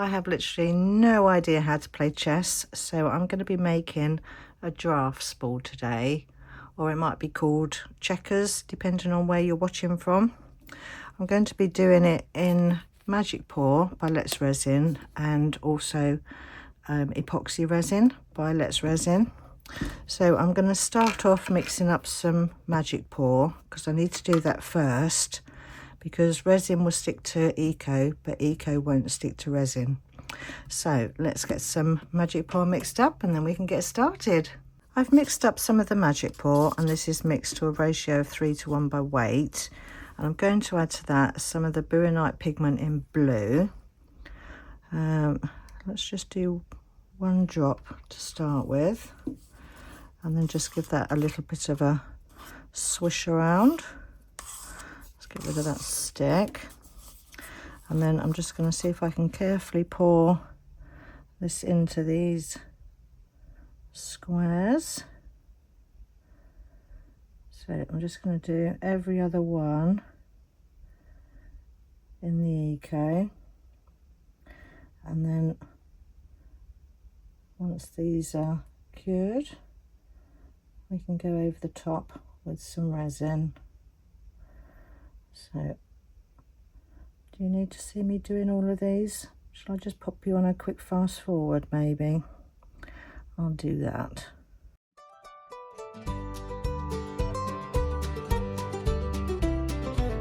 I have literally no idea how to play chess, so I'm going to be making a drafts board today, or it might be called checkers, depending on where you're watching from. I'm going to be doing it in Magic Pour by Let's Resin and also Epoxy Resin by Let's Resin. So I'm going to start off mixing up some Magic Pour because I need to do that first, because resin will stick to eco, but eco won't stick to resin. So let's get some Magic Pour mixed up and then we can get started. I've mixed up some of the Magic Pour, and this is mixed to a ratio of 3:1 by weight, and I'm going to add to that some of the Mrresin pigment in blue. Let's just do 1 drop to start with, and then just give that a little bit of a swish around. Get rid of that stick, and then I'm just going to see if I can carefully pour this into these squares. So I'm just going to do every other one in the eco, and then once these are cured, we can go over the top with some resin. So, do you need to see me doing all of these? Shall I just pop you on a quick fast forward maybe? I'll do that.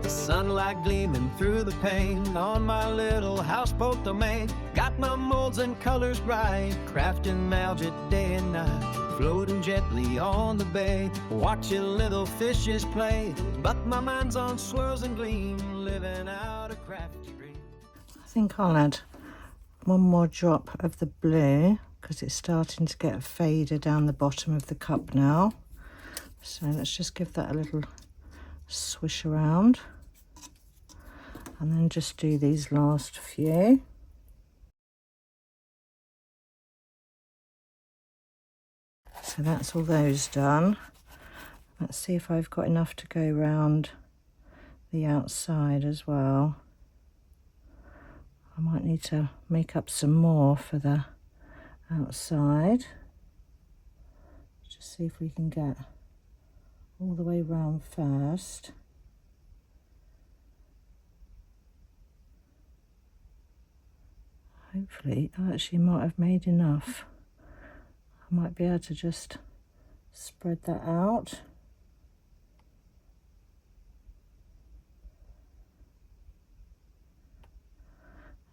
The sunlight gleaming through the pane on my little houseboat domain. Got my molds and colors bright, crafting magic day and night. Floating gently on the bay, watching little fishes play. But my mind's on swirls and gleam, living out a crafty dream. I think I'll add 1 more drop of the blue because it's starting to get faded down the bottom of the cup now. So let's just give that a little swish around, and then just do these last few. So that's all those done. Let's see if I've got enough to go round the outside as well. I might need to make up some more for the outside. Just see if we can get all the way round first. Hopefully I actually might have made enough. I might be able to just spread that out.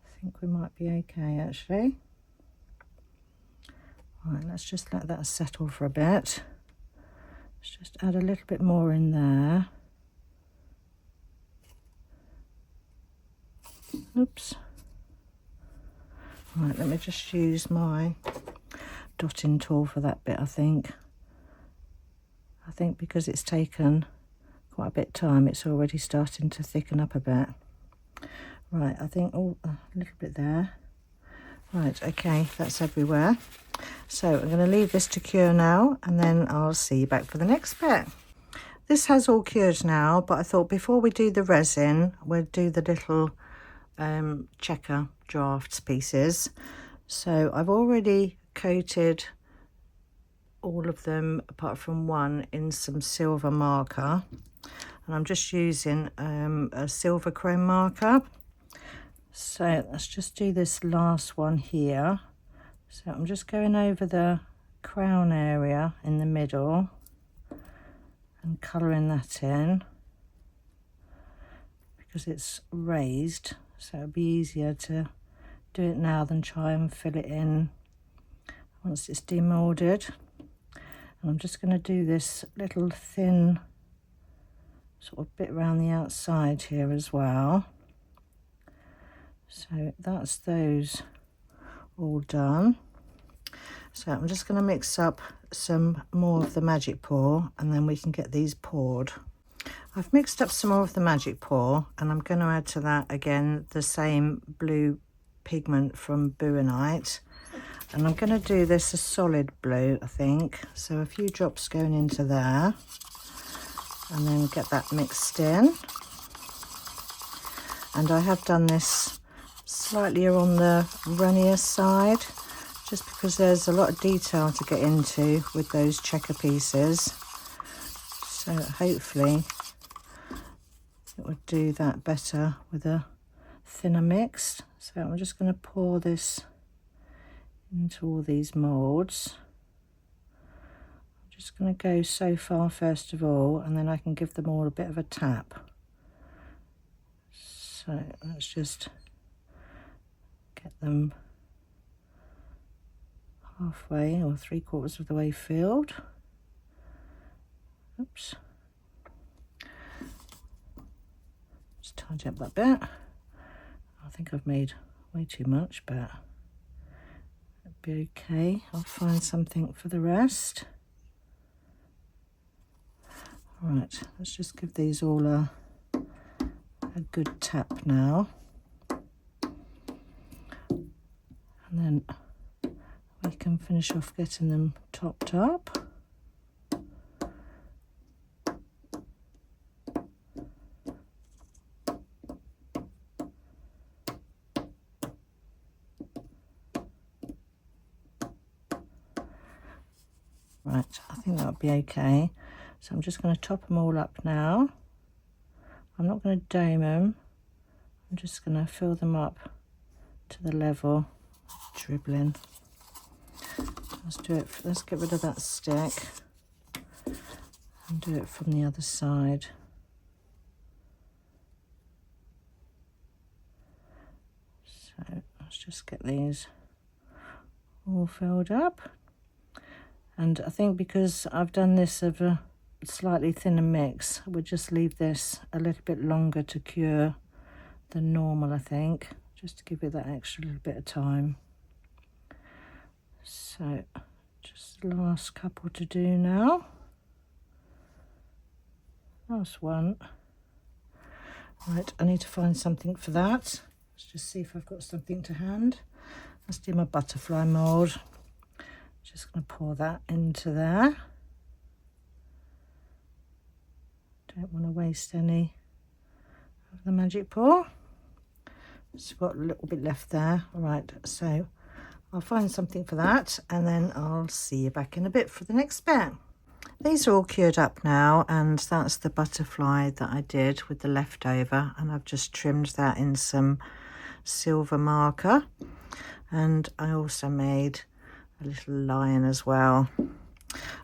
I think we might be okay actually. Right, let's just let that settle for a bit. Let's just add a little bit more in there. Oops. Right, let me just use my dotting tool for that bit. I think because it's taken quite a bit of time, it's already starting to thicken up a bit. Right, I think a little bit there. Right, okay, that's everywhere. So I'm going to leave this to cure now, and then I'll see you back for the next bit. This has all cured now, but I thought before we do the resin, we'll do the little checker drafts pieces. So I've already coated all of them apart from one in some silver marker, and I'm just using a silver chrome marker. So let's just do this last one here. So I'm just going over the crown area in the middle and colouring that in because it's raised, so it'll be easier to do it now than try and fill it in once it's demolded. And I'm just going to do this little thin sort of bit around the outside here as well. So that's those all done. So I'm just going to mix up some more of the Magic Pour, and then we can get these poured. I've mixed up some more of the Magic Pour, and I'm going to add to that again the same blue pigment from Mrresin, and I'm going to do this a solid blue, I think, so a few drops going into there, and then get that mixed in. And I have done this slightly on the runnier side, just because there's a lot of detail to get into with those checker pieces. So hopefully it would do that better with a thinner mix. So I'm just going to pour this into all these moulds. I'm just going to go so far first of all, and then I can give them all a bit of a tap. So let's just get them halfway or 3/4 of the way filled. Oops. Just tidy up that bit. I think I've made way too much, but it'll be okay. I'll find something for the rest. Right, let's just give these all a good tap now. And then we can finish off getting them topped up. Right, I think that'll be okay. So I'm just going to top them all up now. I'm not going to dome them. I'm just going to fill them up to the level. Dribbling. Let's do it. Let's get rid of that stick and do it from the other side. So let's just get these all filled up. And I think because I've done this of a slightly thinner mix, we'll just leave this a little bit longer to cure than normal, I think, just to give it that extra little bit of time. So just the last couple to do now. Last one. Right, I need to find something for that. Let's just see if I've got something to hand. Let's do my butterfly mould. Just going to pour that into there. Don't want to waste any of the magic pour. Just got a little bit left there. All right, so I'll find something for that, and then I'll see you back in a bit for the next bit. These are all cured up now, and that's the butterfly that I did with the leftover, and I've just trimmed that in some silver marker. And I also made a little lion as well.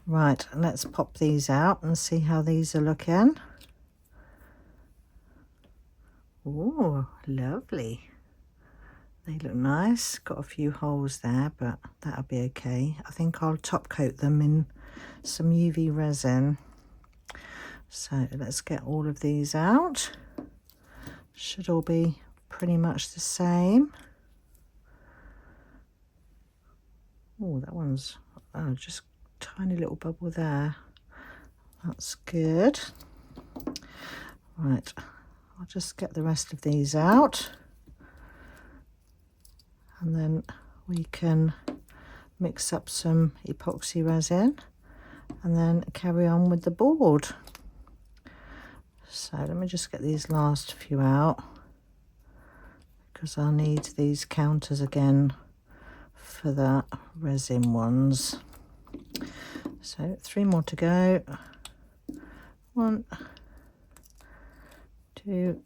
Right, let's pop these out and see how these are looking. Oh, lovely. They look nice. Got a few holes there, but that'll be okay. I think I'll top coat them in some UV resin. So let's get all of these out. Should all be pretty much the same. Oh, that one's just tiny little bubble there. That's good. Right, I'll just get the rest of these out, and then we can mix up some epoxy resin and then carry on with the board. So let me just get these last few out, because I'll need these counters again for the resin ones. So 3 more to go. 1, 2,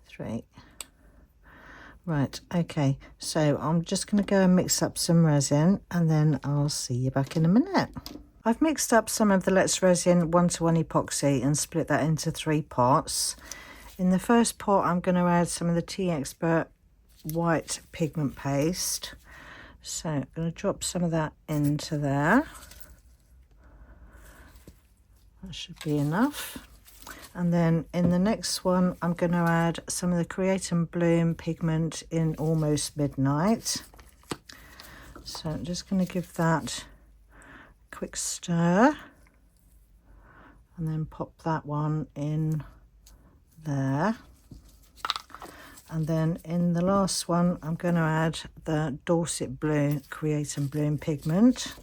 3. Right, okay, so I'm just going to go and mix up some resin, and then I'll see you back in a minute. I've mixed up some of the Let's Resin 1:1 epoxy and split that into 3 pots. In the first pot, I'm going to add some of the Tea Expert white pigment paste. So I'm going to drop some of that into there. That should be enough. And then in the next one, I'm going to add some of the Create and Bloom pigment in Almost Midnight. So I'm just going to give that a quick stir, and then pop that one in there. And then in the last one, I'm going to add the Dorset Blue Create and Bloom pigment.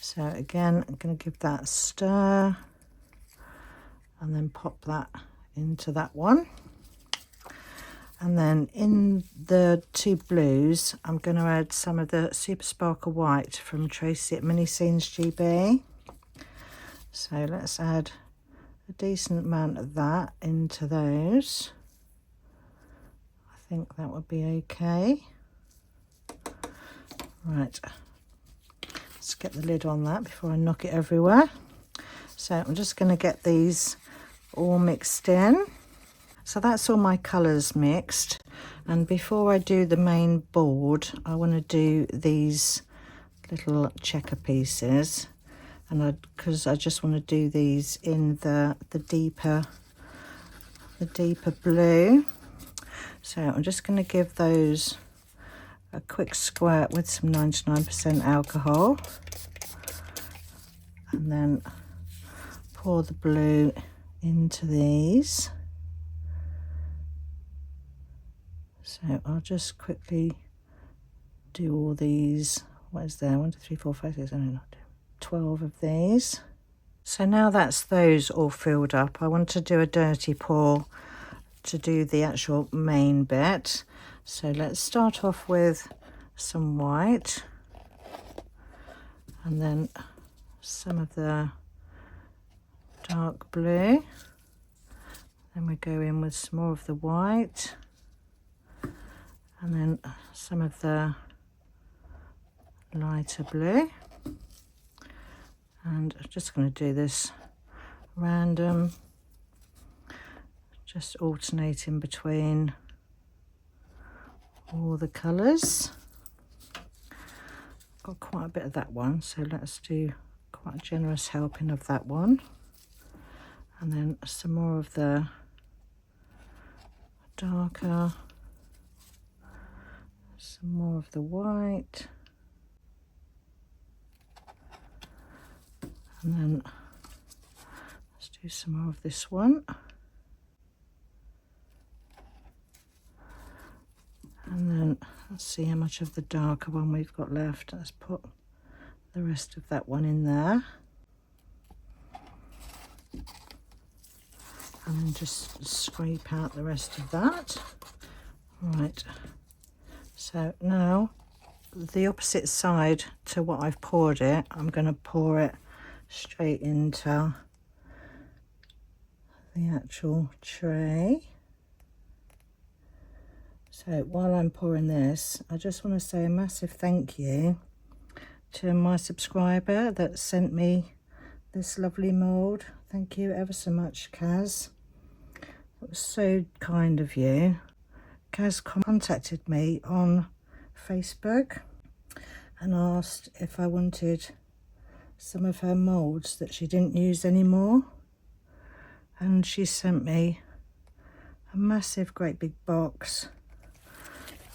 So again, I'm going to give that a stir, and then pop that into that one. And then in the two blues, I'm going to add some of the Super Sparkle White from Tracy at Mini Scenes GB. So let's add a decent amount of that into those. I think that would be okay. Right, let's get the lid on that before I knock it everywhere. So I'm just going to get these all mixed in. So that's all my colours mixed, and before I do the main board I want to do these little checker pieces, and because I just want to do these in the deeper blue. So I'm just going to give those a quick squirt with some 99% alcohol, and then pour the blue into these. So I'll just quickly do all these. What is there? 1, 2, 3, 4, 5, 6, 7, 8, 12 of these. So now that's those all filled up, I want to do a dirty pour to do the actual main bit. So let's start off with some white, and then some of the dark blue. Then we go in with some more of the white, and then some of the lighter blue. And I'm just going to do this random, just alternating between all the colours. Got quite a bit of that one, so let's do quite a generous helping of that one. And then some more of the darker, some more of the white, and then let's do some more of this one, and then let's see how much of the darker one we've got left. Let's put the rest of that one in there, and then just scrape out the rest of that. Right, so now the opposite side to what I've poured it, I'm going to pour it straight into the actual tray. So while I'm pouring this, I just want to say a massive thank you to my subscriber that sent me this lovely mould. Thank you ever so much, Kaz. It was so kind of you. Kaz contacted me on Facebook and asked if I wanted some of her moulds that she didn't use anymore, and she sent me a massive great big box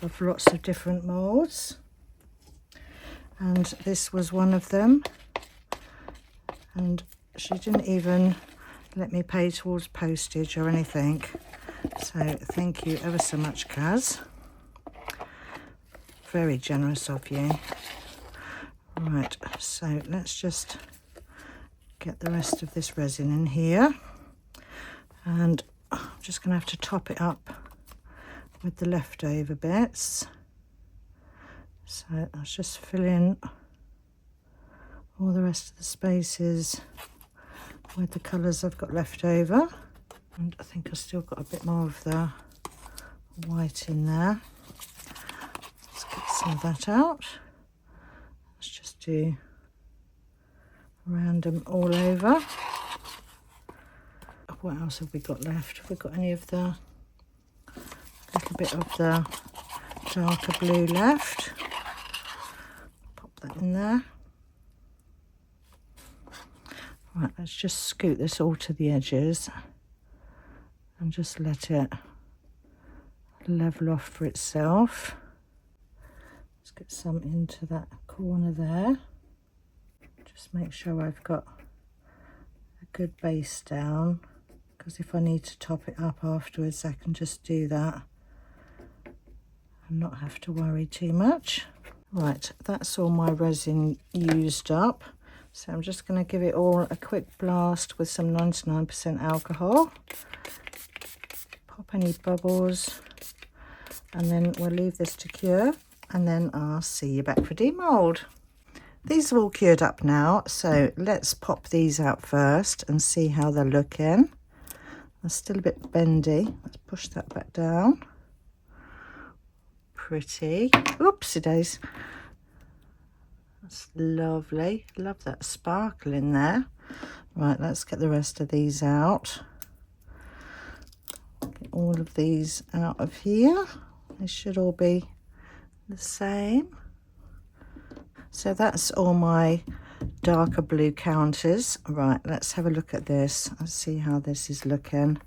of lots of different moulds, and this was one of them, and she didn't even let me pay towards postage or anything. So thank you ever so much, Kaz. Very generous of you. Right, so let's just get the rest of this resin in here, and I'm just going to have to top it up with the leftover bits. So let's just fill in all the rest of the spaces with the colours I've got left over, and I think I've still got a bit more of the white in there. Let's get some of that out. Let's just do random all over. What else have we got left? Have we got any of the little bit of the darker blue left? Pop that in there. Right, let's just scoot this all to the edges and just let it level off for itself. Let's get some into that corner there. Just make sure I've got a good base down, because if I need to top it up afterwards I can just do that and not have to worry too much. Right, that's all my resin used up, so I'm just going to give it all a quick blast with some 99% alcohol. Pop any bubbles and then we'll leave this to cure, and then I'll see you back for demold. These are all cured up now, so let's pop these out first and see how they're looking. They're still a bit bendy. Let's push that back down. Pretty. Oopsie days. That's lovely. Love that sparkle in there. Right, let's get the rest of these out. Get all of these out of here. They should all be the same. So that's all my darker blue counters. Right, let's have a look at this. Let's see how this is looking.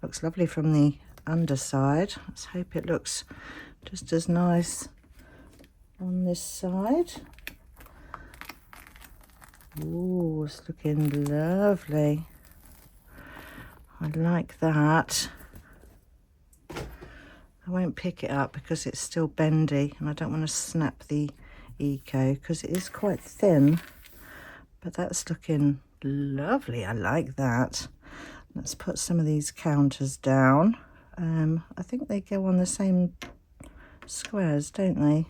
Looks lovely from the underside. Let's hope it looks just as nice on this side. Ooh, it's looking lovely. I like that. I won't pick it up because it's still bendy and I don't want to snap the Eco because it is quite thin, but that's looking lovely. I like that. Let's put some of these counters down. I think they go on the same squares, don't they?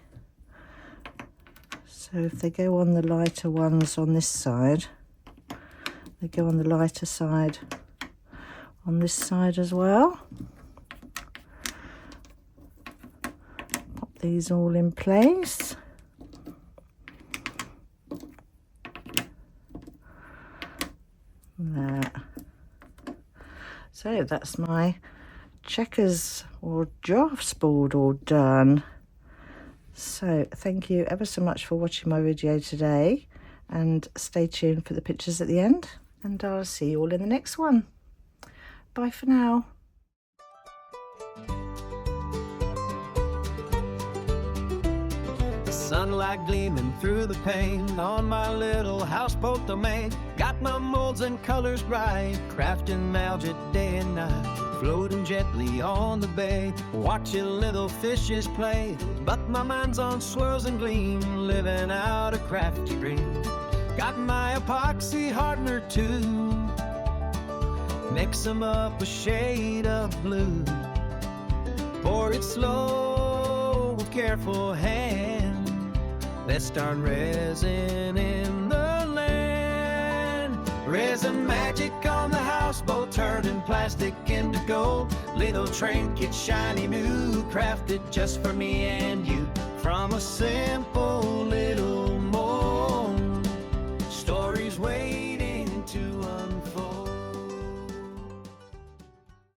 So if they go on the lighter ones on this side, they go on the lighter side on this side as well. Pop these all in place. There. So that's my checkers or drafts board all done. So thank you ever so much for watching my video today, and stay tuned for the pictures at the end, and I'll see you all in the next one. Bye for now. Sunlight gleaming through the pane on my little houseboat domain. Got my molds and colors right, crafting magic day and night. Floating gently on the bay, watching little fishes play. But my mind's on swirls and gleam, living out a crafty dream. Got my epoxy hardener too, mix 'em up a shade of blue. Pour it slow with careful hand. Let's start resin in the land. Resin magic on the houseboat, turning plastic into gold. Little trinket, shiny new, crafted just for me and you. From a simple